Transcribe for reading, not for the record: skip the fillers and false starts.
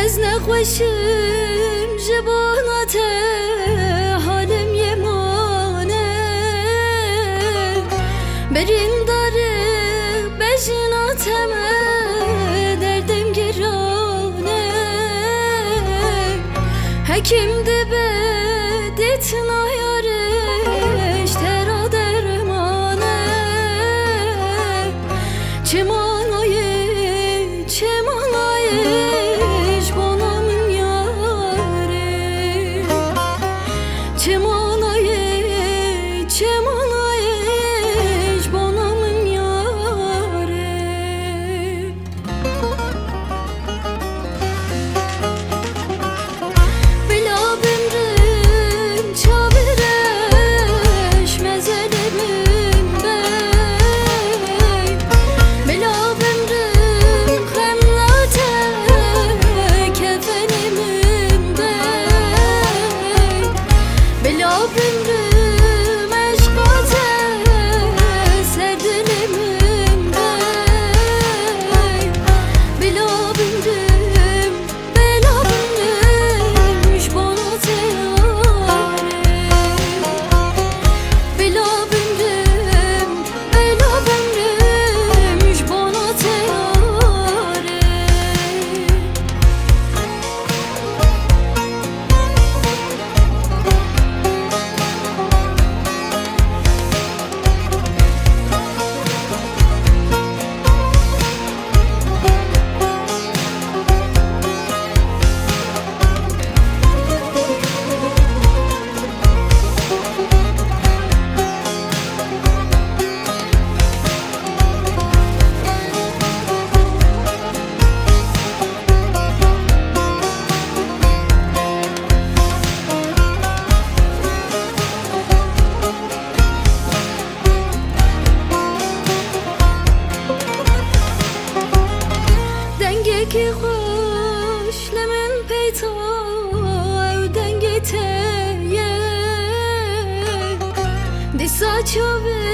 Ez nexweşim ji bona te halim yemane Berîndarê bejna te me derdim girane Hekim dibe ditna yarîş tera dermane Çimanayê bonamın yarê Çimanayê bonamın yarê Bila bimrim çavireş mezelimin bey Bila bimrim xemlate kefenimin bey Bila bimrim eşkate serdilimin bey Bila bimrim jbona te yarê Bila bimrim jbona te yarê Dengeki xoş lemin peyta ew dengê te ye Dîsa çavê